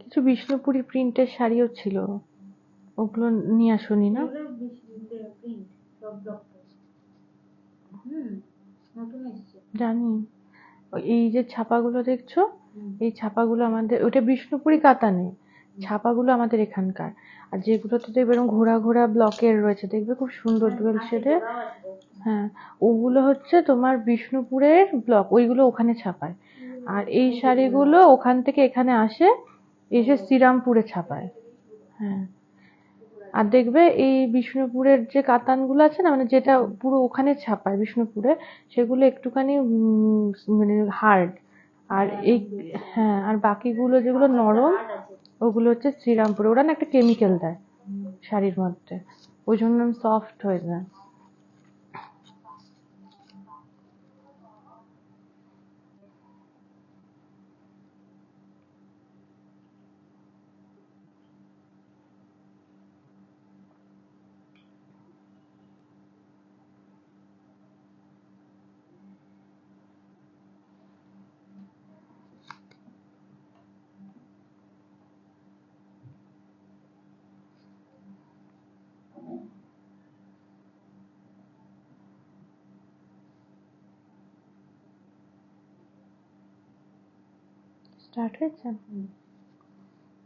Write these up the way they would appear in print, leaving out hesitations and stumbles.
কিছু বিষ্ণুপুরি প্রিন্টের শাড়িও ছিল, ওগুলো নিয়ে আসোনি না? জানি, এই যে ছাপাগুলো দেখছো, এই ছাপাগুলো আমাদের, ওটা বিষ্ণুপুরি কাতানে, ছাপাগুলো আমাদের এখানকার। আর যেগুলোতে দেখবে এরকম ঘোরা ঘোরা ব্লকের রয়েছে, দেখবে খুব সুন্দর ডুয়েল শেডের। হ্যাঁ, ওগুলো হচ্ছে তোমার বিষ্ণুপুরের ব্লক, ওইগুলো ওখানে ছাপায়। আর এই শাড়িগুলো ওখান থেকে এখানে আসে, এসে শ্রীরামপুরে ছাপায়। হ্যাঁ, আর দেখবে এই বিষ্ণুপুরের যে কাতানগুলো আছে না, মানে যেটা পুরো ওখানে ছাপায় বিষ্ণুপুরে, সেগুলো একটুখানি মানে হার্ড। আর এই, হ্যাঁ, আর বাকিগুলো যেগুলো নরম, ওগুলো হচ্ছে শ্রীরামপুরে। ওরা না একটা কেমিক্যাল দেয় শাড়ির মধ্যে, ওই জন্য সফট হয়ে যায়। স্টার্ট হয়েছে?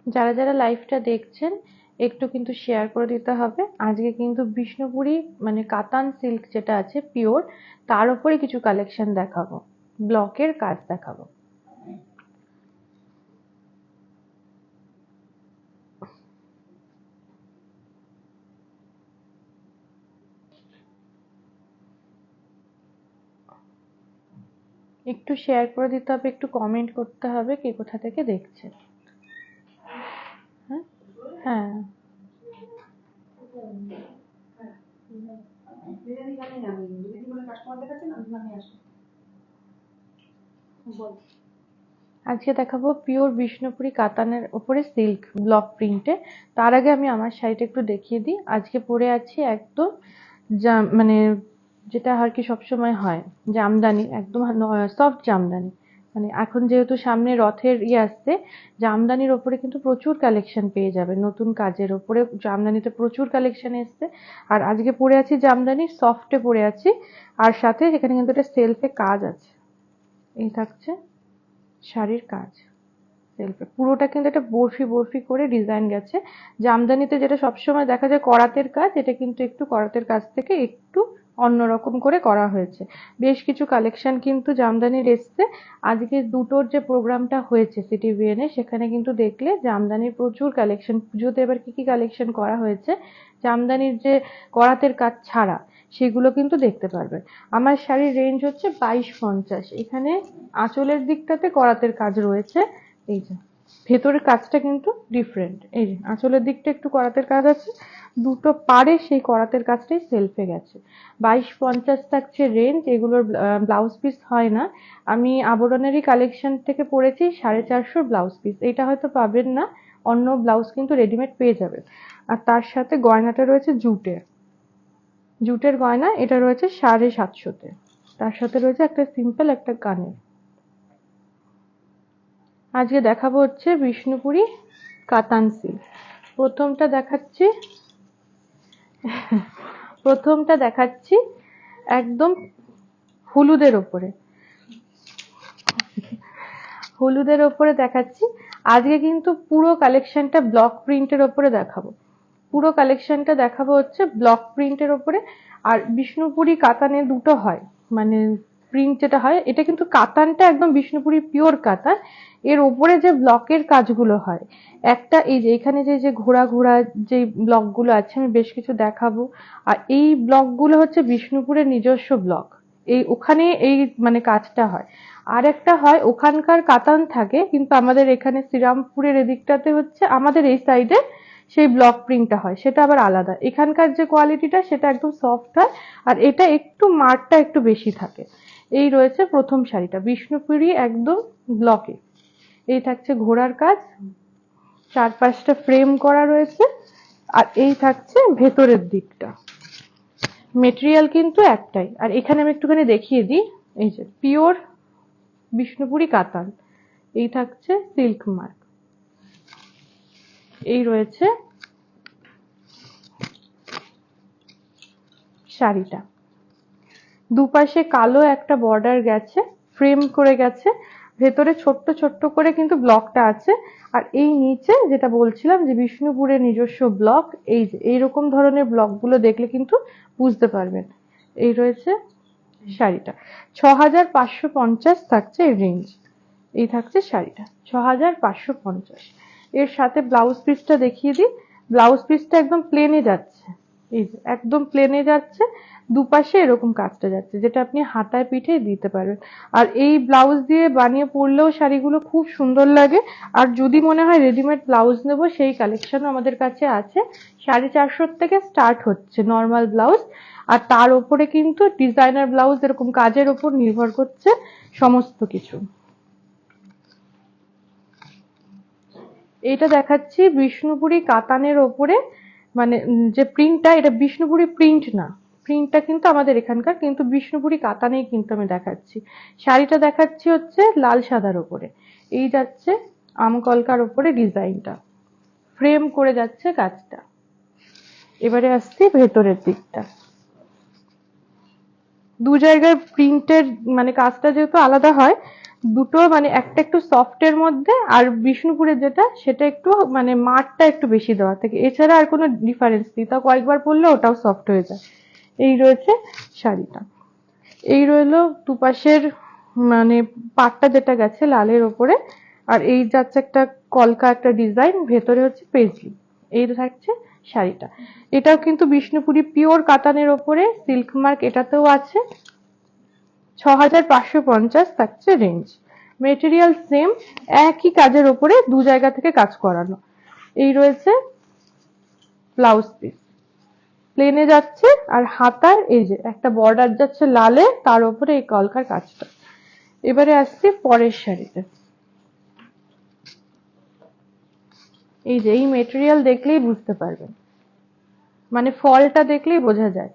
যারা যারা লাইভটা দেখছেন একটু কিন্তু শেয়ার করে দিতে হবে। আজকে কিন্তু বিষ্ণুপুরি মানে কাতান সিল্ক যেটা আছে পিওর, তার উপরে কিছু কালেকশন দেখাবো, ব্লকের কাজ দেখাবো। একটু শেয়ার করে দিতে হবে, একটু কমেন্ট করতে হবে কে কোথা থেকে দেখছে। হ্যাঁ, হ্যাঁ, আজকে দেখাবো পিওর বিষ্ণুপুরি কাতানের উপরে সিল্ক ব্লক প্রিন্টে। তার আগে আমি আমার শাড়িটা একটু দেখিয়ে দিই। আজকে পরে আছি একদম মানে যেটা আর কি সবসময় হয়, জামদানি, একদম সফট জামদানি। মানে এখন যেহেতু সামনে রথের আসছে, জামদানির ওপরে কিন্তু প্রচুর কালেকশন পেয়ে যাবে, নতুন কাজের ওপরে জামদানিতে প্রচুর কালেকশন এসছে। আর আজকে পরে আছি জামদানি সফটে পরে আছি, আর সাথে এখানে কিন্তু একটা সেলফে কাজ আছে। এই থাকছে শাড়ির কাজ, সেলফে পুরোটা কিন্তু একটা বরফি বরফি করে ডিজাইন গেছে। জামদানিতে যেটা সবসময় দেখা যায় করাতের কাজ, এটা কিন্তু একটু করাতের কাজ থেকে একটু অন্যরকম করে করা হয়েছে। বেশ কিছু কালেকশন কিন্তু জামদানির এসছে। আজকে দুটোর যে প্রোগ্রামটা হয়েছে সিটি ভিএনে, সেখানে কিন্তু দেখলে জামদানির প্রচুর কালেকশন। পুজোতে এবার কি কি কালেকশন করা হয়েছে জামদানির যে করাতের কাজ ছাড়া, সেগুলো কিন্তু দেখতে পারবে। আমার শাড়ির রেঞ্জ হচ্ছে 2250। এখানে আঁচলের দিকটাতে করাতের কাজ রয়েছে, এই যে ভেতরের কাজটা কিন্তু ডিফারেন্ট। এই যে আঁচলের দিকটা একটু করাতের কাজ আছে, দুটো পাড়ে সেই করাতের কাজটাই সেলফে গেছে। 2250 থাকছে রেঞ্জ। এগুলোর ব্লাউজ পিস হয় না। আমি আবরণেরই কালেকশন থেকে পড়েছি 450 ব্লাউজ পিস। এটা হয়তো পাবেন না, অন্য ব্লাউজ কিন্তু রেডিমেড পেয়ে যাবেন। আর তার সাথে গয়নাটা রয়েছে জুটের, জুটের গয়না, এটা রয়েছে 750-তে। তার সাথে রয়েছে একটা সিম্পল একটা কানের। আজকে দেখাবো হচ্ছে বিষ্ণুপুরি কাতান সিল্ক। প্রথমটা দেখাচ্ছি একদম হলুদের ওপরে, হলুদের ওপরে দেখাচ্ছি। আজকে কিন্তু পুরো কালেকশনটা ব্লক প্রিন্টের ওপরে দেখাবো, পুরো কালেকশনটা দেখাবো হচ্ছে ব্লক প্রিন্টের ওপরে। আর বিষ্ণুপুরি কাতানে দুটো হয়, মানে প্রিন্ট যেটা হয়, এটা কিন্তু কাতানটা একদম বিষ্ণুপুরি পিওর কাতান। এর ওপরে যে ব্লকের কাজগুলো হয়, একটা এই যে এখানে যে যে ঘোড়া ঘোড়া যে ব্লকগুলো আছে, আমি বেশ কিছু দেখাবো। আর এই ব্লকগুলো হচ্ছে বিষ্ণুপুরের নিজস্ব ব্লক, এই ওখানে এই মানে কাজটা হয়। আর একটা হয় ওখানকার কাতান থাকে, কিন্তু আমাদের এখানে শ্রীরামপুরের এদিকটাতে হচ্ছে আমাদের এই সাইডে সেই ব্লক প্রিন্টটা হয়, সেটা আবার আলাদা। এখানকার যে কোয়ালিটিটা সেটা একদম সফট হয়, আর এটা একটু মারটা একটু বেশি থাকে। এই রয়েছে প্রথম শাড়িটা বিষ্ণুপুরি একদম ব্লকে। এই থাকছে ঘোড়ার কাজ, 4-5টা ফ্রেম করা রয়েছে। আর এই থাকছে ভেতরের দিকটা, মেটেরিয়াল কিন্তু একটাই। আর এখানে আমি একটুখানি দেখিয়ে দিই, এই যে পিওর বিষ্ণুপুরি কাতান, এই থাকছে সিল্ক মার্ক। এই রয়েছে শাড়িটা, দুপাশে কালো একটা বর্ডার গেছে, ফ্রেম করে গেছে, ভেতরে ছোট্ট ছোট্ট করে কিন্তু ব্লকটা আছে। আর এই নিচে যেটা বলছিলাম যে বিষ্ণুপুরের নিজস্ব ব্লক, এই যে এইরকম ধরনের ব্লকগুলো দেখলে কিন্তু বুঝতে পারবেন। এই রয়েছে শাড়িটা, 6550 থাকছে এর রেঞ্জ। এই থাকছে শাড়িটা 6550। এর সাথে ব্লাউজ পিসটা দেখিয়ে দিই। ব্লাউজ পিসটা একদম প্লেনে যাচ্ছে, এই যে একদম প্লেনে যাচ্ছে, দুপাশে এরকম কাজটা যাচ্ছে, যেটা আপনি হাতায় পিঠে দিতে পারবেন। আর এই ব্লাউজ দিয়ে বানিয়ে পরলেও শাড়িগুলো খুব সুন্দর লাগে। আর যদি মনে হয় রেডিমেড ব্লাউজ নেবো, সেই কালেকশনও আমাদের কাছে আছে। 450 থেকে স্টার্ট হচ্ছে নর্মাল ব্লাউজ, আর তার উপরে কিন্তু ডিজাইনার ব্লাউজ এরকম কাজের উপর নির্ভর করছে সমস্ত কিছু। এটা দেখাচ্ছি বিষ্ণুপুরি কাতানের ওপরে, মানে যে প্রিন্টটা, এটা বিষ্ণুপুরি প্রিন্ট না, প্রিন্টটা কিন্তু আমাদের এখানকার, কিন্তু বিষ্ণুপুরি কাতানেই কিন্তু আমি দেখাচ্ছি। শাড়িটা দেখাচ্ছি হচ্ছে লাল সাদার ওপরে, এই যাচ্ছে আমকলকার ওপরে ডিজাইনটা, ফ্রেম করে যাচ্ছে কাজটা। এবারে আসছি ভেতরের দিকটা। দু জায়গায় প্রিন্টের মানে কাজটা যেহেতু আলাদা হয়, দুটো মানে একটা একটু সফটের মধ্যে, আর বিষ্ণুপুরের যেটা সেটা একটু মানে মাঠটা একটু বেশি দেওয়া থাকে, এছাড়া আর কোনো ডিফারেন্স নেই। তা কয়েকবার পরলে ওটাও সফট হয়ে যায়। এই রয়েছে শাড়িটা, এই রইলো দুপাশের মানে পাটটা যেটা গেছে লালের ওপরে, আর এই যাচ্ছে একটা কলকা একটা ডিজাইন, ভেতরে হচ্ছে পেজলি। এই থাকছে শাড়িটা। এটাও কিন্তু বিষ্ণুপুরি পিওর কাতানের ওপরে, সিল্ক মার্ক এটাতেও আছে। 6550 থাকছে রেঞ্জ। মেটেরিয়াল সেম, একই কাজের ওপরে দু জায়গা থেকে কাজ করানো। এই রয়েছে ব্লাউজ পিস, প্লেনে যাচ্ছে, আর হাতার এই যে একটা বর্ডার যাচ্ছে লালে, তার উপরে এই কলকার কাজটা। এবারে আসছি পরের শাড়িতে। এই যে এই মেটেরিয়াল দেখলেই বুঝতে পারবেন, মানে ফলটা দেখলেই বোঝা যায়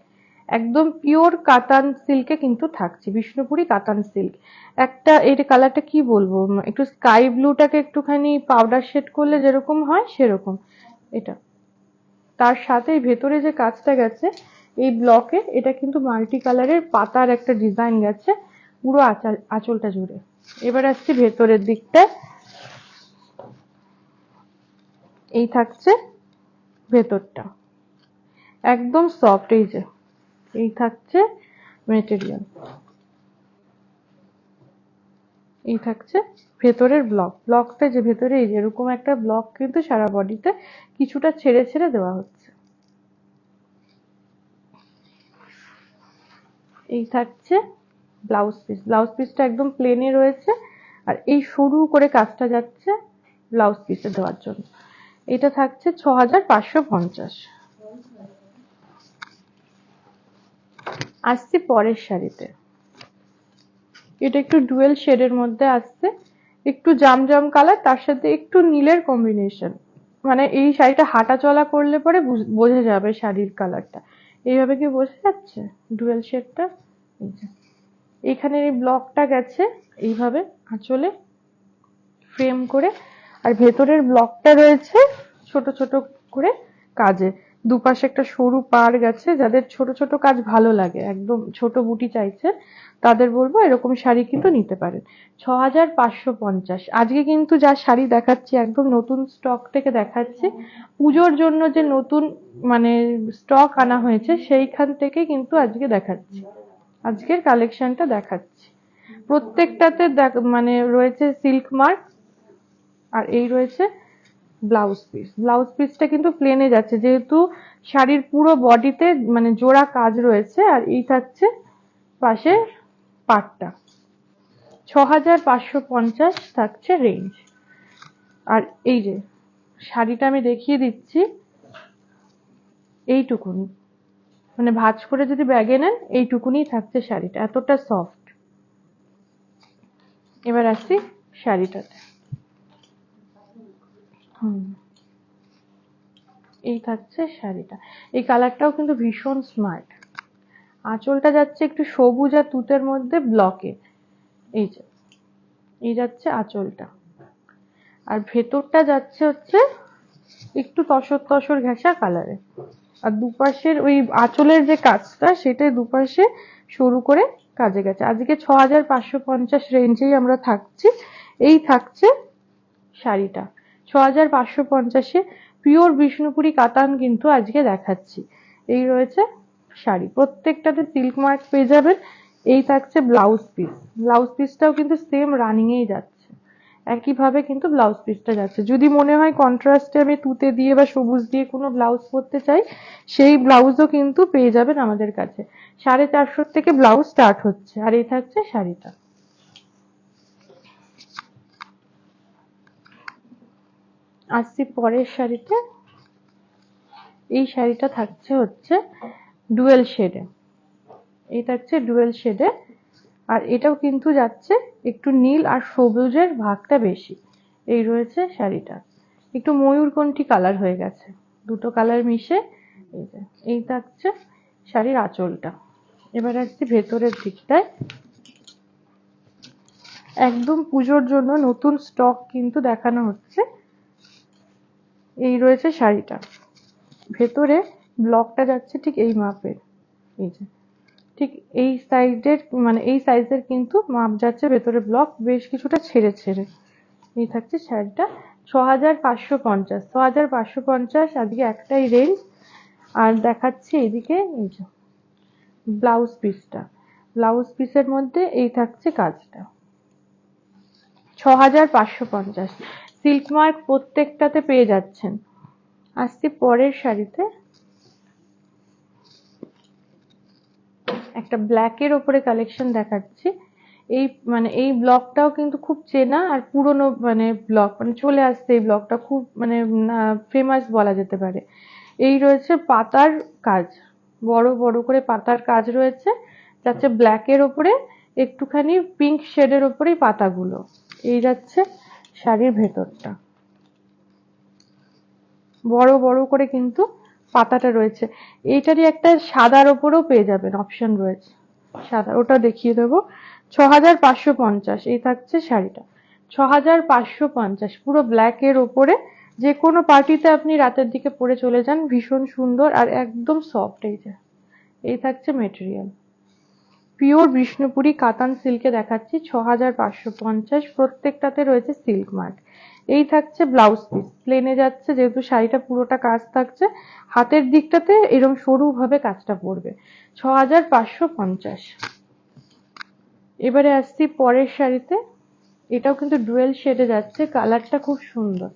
একদম পিওর কাতান সিল্কে কিন্তু থাকছে, বিষ্ণুপুরি কাতান সিল্ক। একটা এর কালারটা কি বলবো, একটু স্কাই ব্লুটাকে একটুখানি পাউডার শেড করলে যেরকম হয় সেরকম এটা। তার সাথে ভেতরে যে কাজটা গেছে এই ব্লকে, এটা কিন্তু মাল্টি কালারের পাতার একটা ডিজাইন গেছে পুরো আঁচলটা জুড়ে। এবার আসছি ভেতরের দিকটা। এই থাকছে ভেতরটা, একদম সফট, এই যে এই থাকছে মেটেরিয়াল, এই থাকছে ভেতরের ব্লকটা, যে ভেতরে এই যে এরকম একটা ব্লক কিন্তু সারা বডিতে কিছুটা ছেড়ে ছেড়ে দেওয়া হচ্ছে। এই থাকছে ব্লাউজ পিস, ব্লাউজ পিসটা একদম প্লেনে রয়েছে, আর এই সরু করে কাজটা যাচ্ছে ব্লাউজ পিসে দেওয়ার জন্য। এটা থাকছে 6550। আসছি পরের শাড়িতে। এটা একটু ডুয়েল শেডের মধ্যে আসছে, একটু জামজাম কালার, তার সাথে একটু নীলের কম্বিনেশন। মানে এই শাড়িটা হাঁটা চলা করলে পরে বোঝা যাবে শাড়ির কালারটা। এইভাবে কি বোঝা যাচ্ছে ডুয়েল শেডটা? এইখানে এই ব্লকটা গেছে এইভাবে আঁচলে ফ্রেম করে, আর ভেতরের ব্লকটা রয়েছে ছোট ছোট করে কাজে। দুপাশে একটা সরু পাড় গেছে, যাদের ছোট ছোট কাজ ভালো লাগে, একদম ছোট বুটি চাইছে, তাদের বলবো এরকম শাড়ি কিন্তু নিতে পারেন। 6550। আজকে কিন্তু যা শাড়ি দেখাচ্ছি একদম নতুন স্টক থেকে দেখাচ্ছি, পুজোর জন্য যে নতুন মানে স্টক আনা হয়েছে সেইখান থেকে কিন্তু আজকে দেখাচ্ছি, আজকের কালেকশনটা দেখাচ্ছি। প্রত্যেকটাতে মানে রয়েছে সিল্ক মার্ক, আর এই রয়েছে ব্লাউজ পিস। ব্লাউজ পিসটা কিন্তু প্লেনে যাচ্ছে, যেহেতু শাড়ির পুরো বডিতে মানে জোড়া কাজ রয়েছে, আর এই থাকছে পাশে পাটটা। 6550 থাকছে রেঞ্জ। আর এই যে শাড়িটা আমি দেখিয়ে দিচ্ছি, এইটুকুনি মানে ভাঁজ করে যদি ব্যাগে নেন এইটুকুনি থাকছে শাড়িটা, এতটা সফট। এবার আসছি শাড়িটাতে। এই থাকছে শাড়িটা, এই কালারটাও কিন্তু ভীষণ স্মার্ট। আঁচলটা যাচ্ছে একটু সবুজ আর তুতের মধ্যে ব্লকে, এই যে এই যাচ্ছে আঁচলটা, আর ভেতরটা যাচ্ছে হচ্ছে একটু তসর তসর ঘেঁষা কালারে। আর দুপাশের ওই আঁচলের যে কাজটা সেটা দুপাশে সরু করে কাজে গেছে। আজকে 6550 রেঞ্জেই আমরা থাকছি। এই থাকছে শাড়িটা 6550-এ পিওর বিষ্ণুপুরি কাতান কিন্তু আজকে দেখাচ্ছি। এই রয়েছে শাড়ি, প্রত্যেকটাতে সিল্ক মার্ক পেয়ে যাবেন। এই থাকছে ব্লাউজ পিস, ব্লাউজ পিসটাও কিন্তু সেম রানিং এই যাচ্ছে, একইভাবে কিন্তু ব্লাউজ পিসটা যাচ্ছে। যদি মনে হয় কন্ট্রাস্টে আমি তুতে দিয়ে বা সবুজ দিয়ে কোনো ব্লাউজ পরতে চাই, সেই ব্লাউজও কিন্তু পেয়ে যাবেন আমাদের কাছে। 450 থেকে ব্লাউজ স্টার্ট হচ্ছে। আর এই থাকছে শাড়িটা। আসছি পরের শাড়িতে। এই শাড়িটা থাকছে হচ্ছে ডুয়েল শেডে, এই থাকছে ডুয়েল শেডে। আর এটাও কিন্তু যাচ্ছে একটু নীল আর সবুজের ভাগটা বেশি। এই রয়েছে শাড়িটা, একটু ময়ূরকণ্ঠী কালার হয়ে গেছে, দুটো কালার মিশে। এই যে এই থাকছে শাড়ির আঁচলটা। এবার আসছি ভেতরের দিকটায়। একদম পুজোর জন্য নতুন স্টক কিন্তু দেখানো হচ্ছে। এই রয়েছে শাড়িটা, ভেতরে ব্লকটা যাচ্ছে ঠিক এই মাপের। এই যে ঠিক এই সাইজের, মানে এই সাইজের কিন্তু মাপ যাচ্ছে, ভেতরে ব্লক বেশ কিছুটা ছেড়ে ছেড়ে। এই থাকছে শাড়িটা 6550। 6550 আজকে একটাই রেঞ্জ। আর দেখাচ্ছি এদিকে এই যে ব্লাউজ পিসটা, ব্লাউজ পিসের মধ্যে এই থাকছে কাজটা 6550। সিল্ক মার্ক প্রত্যেকটাতে পেয়ে যাচ্ছেন। আসছি পরের শাড়িতে। একটা ব্ল্যাকের ওপরে কালেকশন দেখাচ্ছি। এই মানে এই ব্লকটাও কিন্তু খুব চেনা আর পুরনো মানে ব্লক, মানে চলে আসছে এই ব্লকটা, খুব মানে ফেমাস বলা যেতে পারে। এই রয়েছে পাতার কাজ, বড় বড় করে পাতার কাজ রয়েছে, যাচ্ছে ব্ল্যাকের ওপরে একটুখানি পিঙ্ক শেডের ওপরেই পাতাগুলো। এই যাচ্ছে শাড়ির ভেতরটা, বড় বড় করে কিন্তু পাতাটা রয়েছে। এইটারই একটা সাদার ওপরেও পেয়ে যাবেন, অপশন রয়েছে সাদা, ওটা দেখিয়ে দেবো। 6550 এই থাকছে শাড়িটা 6550, পুরো ব্ল্যাক এর ওপরে। যে কোনো পার্টিতে আপনি রাতের দিকে পরে চলে যান, ভীষণ সুন্দর আর একদম সফট। এই যে এই থাকছে মেটেরিয়াল, পিওর বিষ্ণুপুরি কাতান সিল্কে দেখাচ্ছি 6550। প্রত্যেকটাতে রয়েছে সিল্ক মার্ক। এই থাকছে ব্লাউজ পিস, প্লেনে যাচ্ছে, যেহেতু শাড়িটা পুরোটা কাজ থাকছে, হাতের দিকটাতে এরকম সরু ভাবে কাজটা পড়বে। 6550। এবারে আসছি পরের শাড়িতে। এটাও কিন্তু ডুয়েল শেডে যাচ্ছে, কালারটা খুব সুন্দর,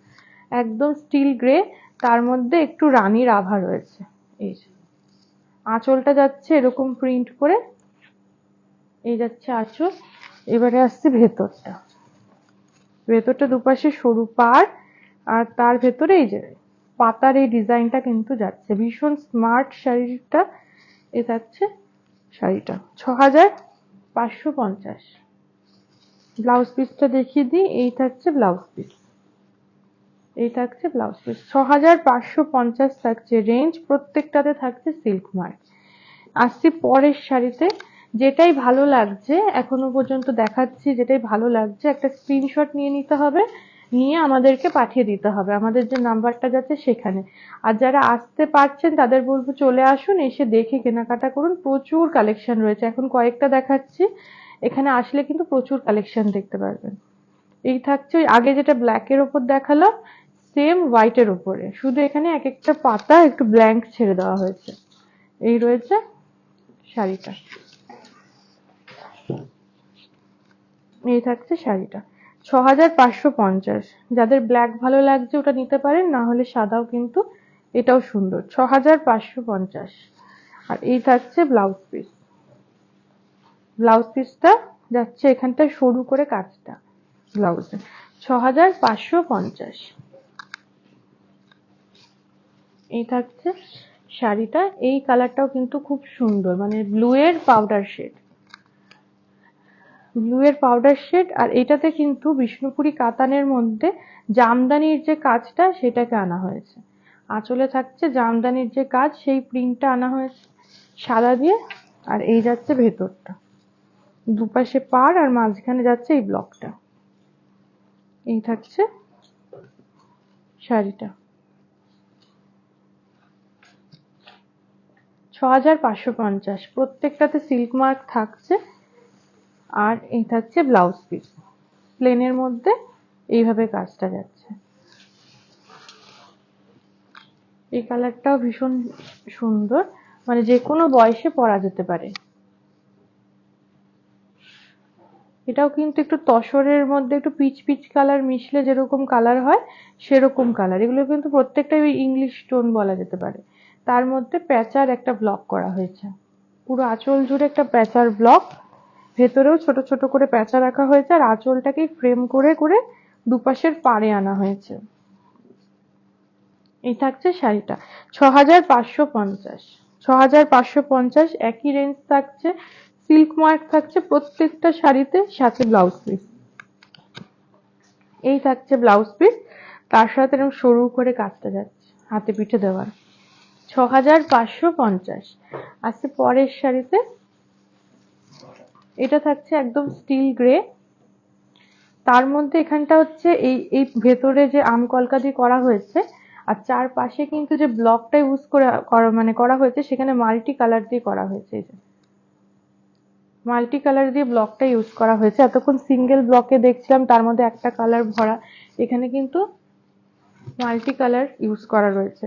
একদম স্টিল গ্রে, তার মধ্যে একটু রানীর আভা রয়েছে। এই যে আঁচলটা যাচ্ছে এরকম প্রিন্ট করে, এই যাচ্ছে আঁচল। এবারে আসছে ভেতরটা, ভেতরটা দুপাশে সরু পাড়, আর তার ভেতরে এই যে পাতার এই ডিজাইনটা কিন্তু যাচ্ছে, ভীষণ স্মার্ট শাড়িটা। এ থাকছে শাড়িটা 6550। ব্লাউজ পিসটা দেখিয়ে দিই। এই থাকছে ব্লাউজ পিস, এই থাকছে ব্লাউজ পিস। 6550 থাকছে রেঞ্জ, প্রত্যেকটাতে থাকছে সিল্ক মার্ক। আসছি পরের শাড়িতে। যেটাই ভালো লাগছে এখনো পর্যন্ত দেখাচ্ছি, যেটাই ভালো লাগছে একটা স্ক্রিনশট নিয়ে নিতে হবে, নিয়ে আমাদেরকে পাঠিয়ে দিতে হবে আমাদের যে নাম্বারটা যাচ্ছে সেখানে। আর যারা আসতে পারছেন তাদের বলবো চলে আসুন, এসে দেখে কেনাকাটা করুন, প্রচুর কালেকশন রয়েছে। এখন কয়েকটা দেখাচ্ছি, এখানে আসলে কিন্তু প্রচুর কালেকশন দেখতে পারবেন। এই থাকছে আগে যেটা ব্ল্যাকের ওপর দেখালাম, সেম হোয়াইটের ওপরে, শুধু এখানে এক একটা পাতা একটু ব্ল্যাঙ্ক ছেড়ে দেওয়া হয়েছে। এই রয়েছে শাড়িটা, এই থাকছে শাড়িটা 6550। যাদের ব্ল্যাক ভালো লাগছে ওটা নিতে পারেন, না হলে সাদাও কিন্তু এটাও সুন্দর। 6550। আর এই থাকছে ব্লাউজ পিস, ব্লাউজ পিসটা যাচ্ছে এখানটায় সরু করে কাজটা ব্লাউজে 6550। এই থাকছে শাড়িটা, এই কালারটাও কিন্তু খুব সুন্দর, মানে ব্লু এর পাউডার শেড, ব্লু এর পাউডার শেড। আর এটাতে কিন্তু বিষ্ণুপুরি কাতানের মধ্যে জামদানির যে কাজটা সেটাকে আনা হয়েছে, আঁচলে থাকছে জামদানির যে কাজ সেই প্রিন্টটা আনা হয়েছে সাদা দিয়ে। আর এই যাচ্ছে ভেতরটা, দুপাশে পাড় আর মাঝখানে যাচ্ছে এই ব্লকটা। এই থাকছে শাড়িটা, 6550, প্রত্যেকটাতে সিল্ক মার্ক থাকছে। আর এই থাকছে ব্লাউজ পিস, প্লেনের মধ্যে এইভাবে কাজটা যাচ্ছে। এই কালারটাও ভীষণ সুন্দর, মানে যে কোনো বয়সে পরা যেতে পারে। এটাও কিন্তু একটু তসরের মধ্যে একটু পিচ পিচ কালার মিশলে যেরকম কালার হয় সেরকম কালার। এগুলো কিন্তু প্রত্যেকটাই ইংলিশ টোন বলা যেতে পারে। তার মধ্যে প্যাচার একটা ব্লক করা হয়েছে, পুরো আঁচল জুড়ে একটা প্যাচার ব্লক, ভেতরেও ছোট ছোট করে প্যাঁচা রাখা হয়েছে, আর আঁচলটাকে ফ্রেম করে করে দুপাশের পাড়ে আনা হয়েছে। এই থাকছে শাড়িটা 6550। 6550 একই রেঞ্জ থাকছে, সিল্ক মার্ক থাকছে প্রত্যেকটা শাড়িতে, সাথে ব্লাউজ পিস। এই থাকছে ব্লাউজ পিস, তার সাথে এরকম সরু করে কাজটা যাচ্ছে হাতে পিঠে দেওয়ার। 6550। আসছে পরের শাড়িতে, এটা থাকছে একদম স্টিল গ্রে, তার মধ্যে এখানটা হচ্ছে এই এই ভেতরে যে আম কলকা দিয়ে করা হয়েছে, আর চারপাশে কিন্তু যে ব্লকটা ইউজ করে মানে করা হয়েছে সেখানে মাল্টি কালার দিয়ে করা হয়েছে। এই যে মাল্টি কালার দিয়ে ব্লকটা ইউজ করা হয়েছে। এতক্ষণ সিঙ্গেল ব্লকে দেখছিলাম তার মধ্যে একটা কালার ভরা, এখানে কিন্তু মাল্টি কালার ইউজ করা রয়েছে।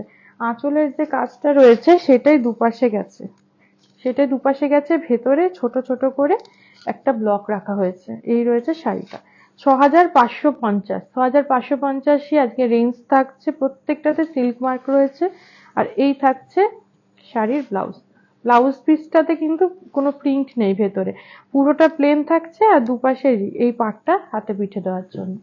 আঁচলের যে কাজটা রয়েছে সেটাই দুপাশে গেছে, সেটাই দুপাশে গেছে, ভেতরে ছোট ছোট করে একটা ব্লক রাখা হয়েছে। এই রয়েছে শাড়িটা 6550। 6550ই আজকে রেঞ্জ থাকছে, প্রত্যেকটাতে সিল্ক মার্ক রয়েছে। আর এই থাকছে শাড়ির ব্লাউজ। ব্লাউজ পিসটাতে কিন্তু কোনো প্রিন্ট নেই, ভেতরে পুরোটা প্লেন থাকছে, আর দুপাশে এই পাটটা হাতে পিঠে দেওয়ার জন্য।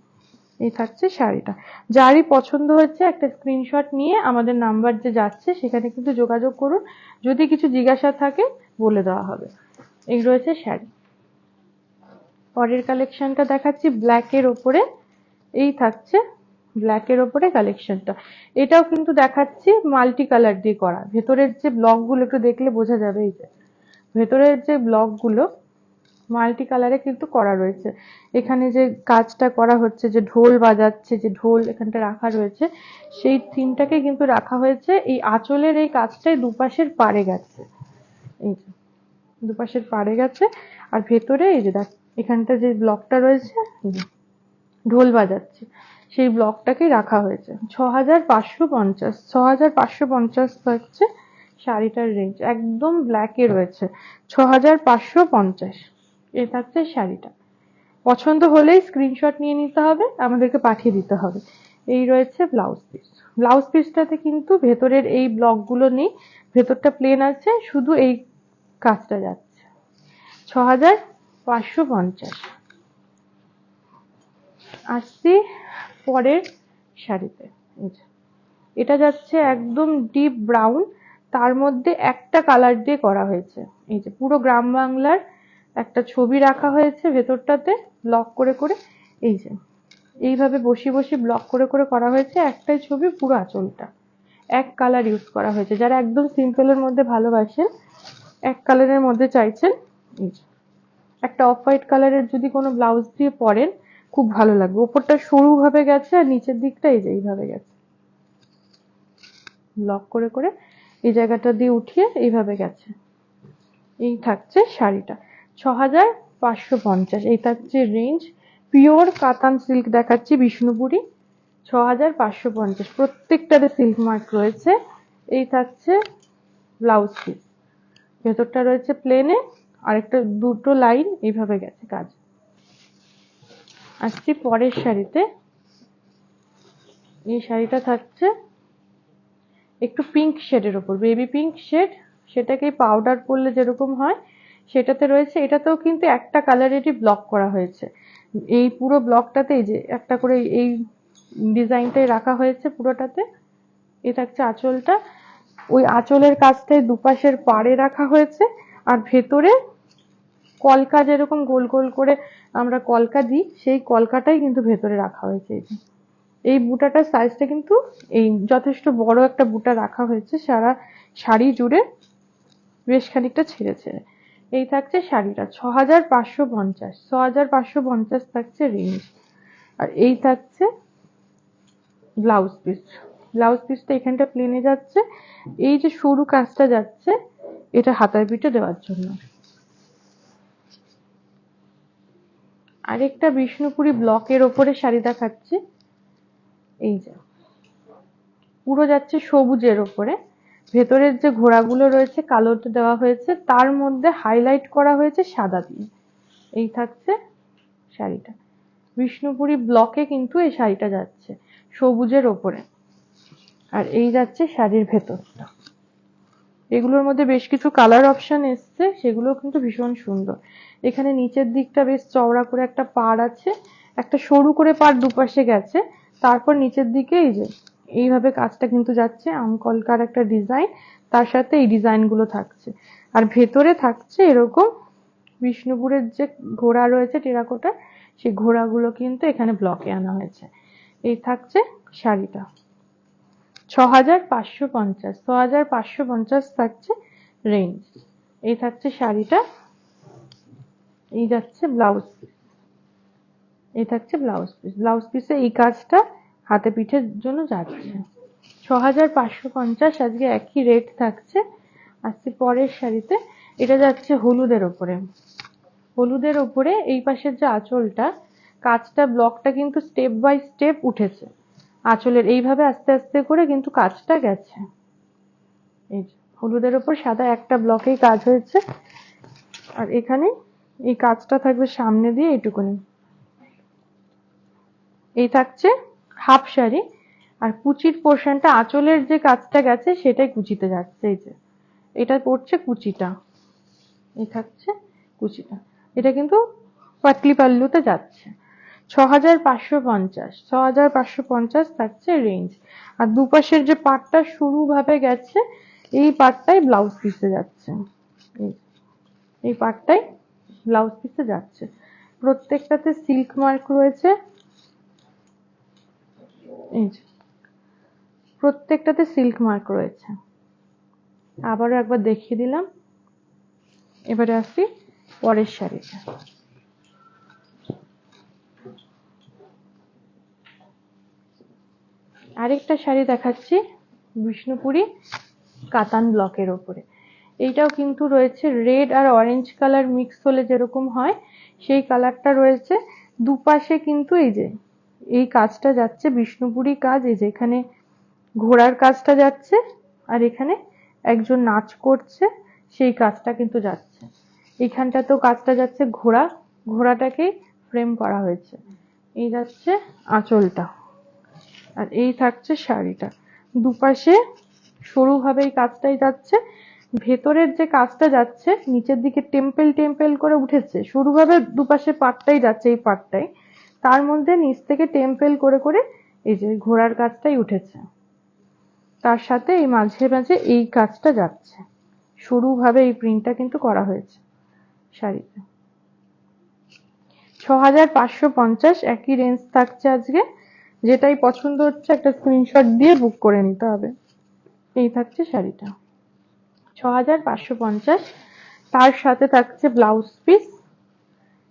এই থাকছে শাড়িটা। যারই পছন্দ হচ্ছে একটা স্ক্রিনশট নিয়ে আমাদের নাম্বার যে যাচ্ছে সেখানে কিন্তু যোগাযোগ করুন, যদি কিছু জিজ্ঞাসা থাকে বলে দেওয়া হবে। এই রয়েছে শাড়ি। পরের কালেকশনটা দেখাচ্ছি ব্ল্যাকের ওপরে। এই থাকছে ব্ল্যাকের ওপরে কালেকশনটা, এটাও কিন্তু দেখাচ্ছি মাল্টি কালার দিয়ে করা। ভেতরের যে ব্লকগুলো একটু দেখলে বোঝা যাবে, এই যে ভেতরের যে ব্লকগুলো মাল্টি কালারে কিন্তু করা রয়েছে। এখানে যে কাজটা করা হচ্ছে, যে ঢোল বাজাচ্ছে, যে ঢোল এখানটা রাখা রয়েছে, সেই থিমটাকে কিন্তু রাখা হয়েছে। এই আঁচলের এই কাজটাই দুপাশের পাড়ে গেছে, এই যে দুপাশের পাড়ে গেছে। আর ভেতরে এই যে দেখ এখানটা যে ব্লকটা রয়েছে ঢোল বাজাচ্ছে, সেই ব্লকটাকে রাখা হয়েছে। 6550। 6550 থাকছে শাড়িটার রেঞ্জ, একদম ব্ল্যাকে রয়েছে। 6550 এ থাকছে শাড়িটা। পছন্দ হলেই স্ক্রিনশট নিয়ে নিতে হবে, আমাদেরকে পাঠিয়ে দিতে হবে। এই রয়েছে ব্লাউজ পিস। ব্লাউজ পিসটাতে কিন্তু ভেতরের এই ব্লকগুলো নেই, ভেতরটা প্লেন আছে, শুধু এই কাজটা যাচ্ছে। 6550। আসছি পরের শাড়িতে। এটা যাচ্ছে একদম ডিপ ব্রাউন, তার মধ্যে একটা কালার দিয়ে করা হয়েছে। এই যে পুরো গ্রাম বাংলার একটা ছবি রাখা হয়েছে ভেতরটাতে ব্লক করে করে, এই যে এইভাবে বসিয়ে বসিয়ে ব্লক করে করে করা হয়েছে একটাই ছবি, পুরো আঁচলটা এক কালার ইউজ করা হয়েছে। যারা একদম সিম্পলের মধ্যে ভালোবাসেন, এক কালারের মধ্যে চাইছেন, এই যে একটা অফ হোয়াইট কালারের যদি কোনো ব্লাউজ দিয়ে পরেন খুব ভালো লাগবে। ওপরটা সরু ভাবে গেছে আর নিচের দিকটা এই যে এইভাবে গেছে, ব্লক করে করে এই জায়গাটা দিয়ে উঠিয়ে এইভাবে গেছে। এই থাকছে শাড়িটা 6550। এই থাকছে রেঞ্জ। পিওর কাতান সিল্ক দেখাচ্ছি, বিষ্ণুপুরি। 6550, প্রত্যেকটাতে সিল্ক মার্ক রয়েছে। এই থাকছে ব্লাউজ পিস, ভেতরটা রয়েছে প্লেনে, আর একটা দুটো লাইন এইভাবে গেছে কাজ। আসছি পরের শাড়িতে। এই শাড়িটা থাকছে একটু পিঙ্ক শেডের ওপর, বেবি পিঙ্ক শেড, সেটাকে পাউডার করলে যেরকম হয় সেটাতে রয়েছে। এটাতেও কিন্তু একটা কালারেরই ব্লক করা হয়েছে। এই পুরো ব্লকটাতে এই যে একটা করে এই ডিজাইনটাই রাখা হয়েছে পুরোটাতে। এ থাকছে আঁচলটা, ওই আঁচলের কাজটাই দুপাশের পাড়ে রাখা হয়েছে। আর ভেতরে কলকা যেরকম গোল গোল করে আমরা কলকা দিই, সেই কলকাটাই কিন্তু ভেতরে রাখা হয়েছে। এই বুটাটার সাইজটা কিন্তু এই যথেষ্ট বড় একটা বুটা রাখা হয়েছে, সারা শাড়ি জুড়ে বেশ খানিকটা ছেড়েছে। এই থাকছে শাড়িটা 6550। 6550 থাকছে রেঞ্জ। আর এই থাকছে ব্লাউজ পিস। ব্লাউজ পিসটা এখানটা প্লেনে যাচ্ছে, এই যে সরু কাজটা যাচ্ছে এটা হাতায় পিঠে দেওয়ার জন্য। আরেকটা বিষ্ণুপুরি ব্লকের ওপরে শাড়ি দেখাচ্ছি। এই যে পুরো যাচ্ছে সবুজের ওপরে, ভেতরের যে ঘোড়াগুলো রয়েছে কালোতে দেওয়া হয়েছে, তার মধ্যে হাইলাইট করা হয়েছে সাদা দিয়ে। এই থাকছে শাড়িটা। বিষ্ণুপুরি ব্লকে কিন্তু এই শাড়িটা যাচ্ছে সবুজের ওপরে। আর এই যাচ্ছে শাড়ির ভেতরটা। এগুলোর মধ্যে বেশ কিছু কালার অপশন এসছে, সেগুলো কিন্তু ভীষণ সুন্দর। এখানে নিচের দিকটা বেশ চওড়া করে একটা পাড় আছে, একটা সরু করে পাড় দুপাশে গেছে, তারপর নিচের দিকে এই যে এইভাবে কাজটা কিন্তু যাচ্ছে আমকলকার একটা ডিজাইন, তার সাথে এই ডিজাইন গুলো থাকছে। আর ভেতরে থাকছে এরকম বিষ্ণুপুরের যে ঘোড়া রয়েছে টেরাকোটা, সেই ঘোড়াগুলো কিন্তু এখানে ব্লকে আনা হয়েছে। এই থাকছে শাড়িটা। 6550, 6550 থাকছে রেঞ্জ। এই থাকছে শাড়িটা। এই যাচ্ছে ব্লাউজ পিস। এই থাকছে ব্লাউজ পিস। ব্লাউজ পিসে এই কাজটা হাতে পিঠের জন্য যাচ্ছে। 6550 আজকে একই রেট থাকছে। আজকে পরের শাড়িতে এটা যাচ্ছে হলুদের ওপরে। হলুদের ওপরে এই পাশের যে আঁচলটা, কাজটা ব্লকটা কিন্তু স্টেপ বাই স্টেপ উঠেছে। আঁচলের এইভাবে আস্তে আস্তে করে কিন্তু কাজটা গেছে। এই হলুদের ওপর সাদা একটা ব্লকেই কাজ হয়েছে। আর এখানে এই কাজটা থাকবে সামনে দিয়ে এইটুকুনি। এই থাকছে হাফ শাড়ি। আর কুচির পোর্শনটা, আঁচলের যে কাজটা গেছে সেটাই কুচিতে যাচ্ছে। এই যে এটা পড়ছে কুচিটা। এই থাকছে কুচিটা। এটা কিন্তু পাতলি পাল্লুতে যাচ্ছে। 6550, 6550 থাকছে রেঞ্জ। আর দুপাশের যে পাটটা সরু ভাবে গেছে, এই পাটটাই ব্লাউজ পিসে যাচ্ছে। এই পাটটাই ব্লাউজ পিসে যাচ্ছে। প্রত্যেকটাতে সিল্ক মার্ক রয়েছে। এই যে প্রত্যেকটাতে সিল্ক মার্ক রয়েছে। আবারও একবার দেখিয়ে দিলাম। এবারে আসি পরের শাড়িটা। আরেকটা শাড়ি দেখাচ্ছি বিষ্ণুপুরি কাতান ব্লকের ওপরে। এইটাও কিন্তু রয়েছে রেড আর অরেঞ্জ কালার মিক্স হলে যেরকম হয় সেই কালারটা রয়েছে। দুপাশে কিন্তু এই যে এই কাজটা যাচ্ছে বিষ্ণুপুরি কাজ। এই যে এখানে ঘোড়ার কাজটা যাচ্ছে, আর এখানে একজন নাচ করছে সেই কাজটা কিন্তু যাচ্ছে। এইখানটাতেও কাজটা যাচ্ছে ঘোড়া, ঘোড়াটাকে ফ্রেম করা হয়েছে। এই যাচ্ছে আঁচলটা। আর এই থাকছে শাড়িটা। দুপাশে সরুভাবে এই কাজটাই যাচ্ছে। ভেতরের যে কাজটা যাচ্ছে নিচের দিকে টেম্পেল টেম্পেল করে উঠেছে, সরুভাবে দুপাশে পাটটাই যাচ্ছে, এই পাটটাই তার মধ্যে নিচ থেকে টেম্পেল করে করে এই যে ঘোড়ার কাজটাই উঠেছে। তার সাথে এই মাঝে মাঝে এই কাজটা যাচ্ছে, সরুভাবে এই প্রিন্টটা কিন্তু করা হয়েছে শাড়িতে। 6550 একই রেঞ্জ থাকছে আজকে। যেটাই পছন্দ হচ্ছে একটা স্ক্রিনশট দিয়ে বুক করে নিতে হবে। এই থাকছে শাড়িটা 6550। তার সাথে থাকছে ব্লাউজ পিস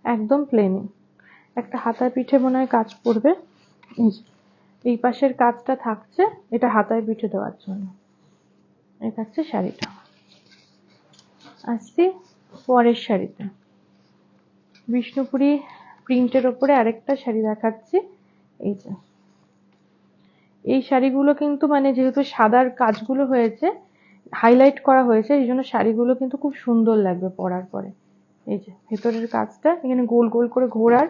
একদম প্লেন। একটা হাতায় পিঠে মনে হয় কাজ পড়বে। এই পাশের কাজটা থাকছে, এটা হাতায় পিঠে দেওয়ার জন্য। এই থাকছে শাড়িটা। আসছি পরের শাড়িতে। বিষ্ণুপুরি প্রিন্টের ওপরে আরেকটা শাড়ি দেখাচ্ছি। এই যে এই শাড়িগুলো কিন্তু মানে যেহেতু সাদার কাজগুলো হয়েছে, হাইলাইট করা হয়েছে, এই জন্য শাড়িগুলো কিন্তু খুব সুন্দর লাগবে পরার পরে। এই যে ভেতরের কাজটা এখানে গোল গোল করে ঘোড়ার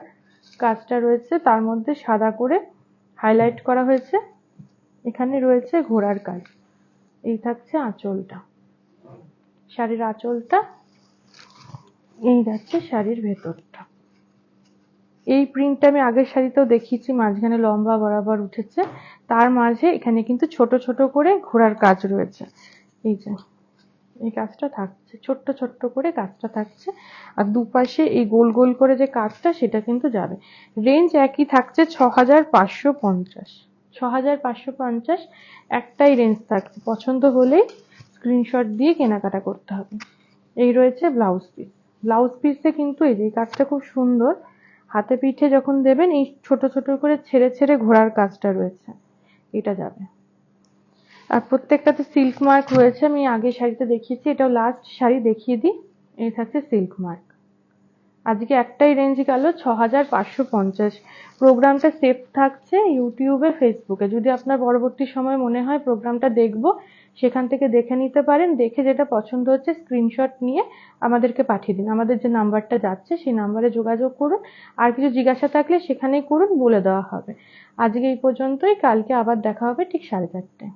কাজটা রয়েছে, তার মধ্যে সাদা করে হাইলাইট করা হয়েছে। এখানে রয়েছে ঘোড়ার কাজ। এই থাকছে আঁচলটা, শাড়ির আঁচলটা। এই যাচ্ছে শাড়ির ভেতরটা। এই প্রিন্টটা আমি আগের শাড়িতেও দেখিয়েছি, মাঝখানে লম্বা বরাবর উঠেছে, তার মাঝে এখানে কিন্তু ছোট ছোট করে ঘোড়ার কাজ রয়েছে। এই যে এই কাজটা থাকছে, ছোট্ট ছোট্ট করে কাজটা থাকছে। আর দুপাশে এই গোল গোল করে যে কাজটা সেটা কিন্তু যাবে। রেঞ্জ একই থাকছে 6550। 6550 একটাই রেঞ্জ থাকছে। পছন্দ হলেই স্ক্রিনশট দিয়ে কেনাকাটা করতে হবে। এই রয়েছে ব্লাউজ পিস। ব্লাউজ পিসে কিন্তু এই যে কাজটা খুব সুন্দর। হাতে পিঠে যখন দেবেন এই ছোট ছোট করে ছেড়ে ছেড়ে ঘোড়ার কাজটা রয়েছে, এটা যাবে। আর প্রত্যেকটাতে সিল্ক মার্ক রয়েছে। আমি আগের শাড়িতে দেখিয়েছি, এটাও লাস্ট শাড়ি দেখিয়ে দিই। এই থাকছে সিল্ক মার্ক। আজকে একটাই রেঞ্জ গেল 6550। প্রোগ্রামটা সেভ থাকছে ইউটিউবে, ফেসবুকে। যদি আপনার পরবর্তী সময় মনে হয় প্রোগ্রামটা দেখব, সেখান থেকে দেখে নিতে পারেন। দেখে যেটা পছন্দ হচ্ছে স্ক্রিনশট নিয়ে আমাদেরকে পাঠিয়ে দিন। আমাদের যে নাম্বারটা যাচ্ছে সেই নাম্বারে যোগাযোগ করুন। আর কিছু জিজ্ঞাসা থাকলে সেখানেই করুন, বলে দেওয়া হবে। আজকে এই পর্যন্তই। কালকে আবার দেখা হবে ঠিক 4:30টায়।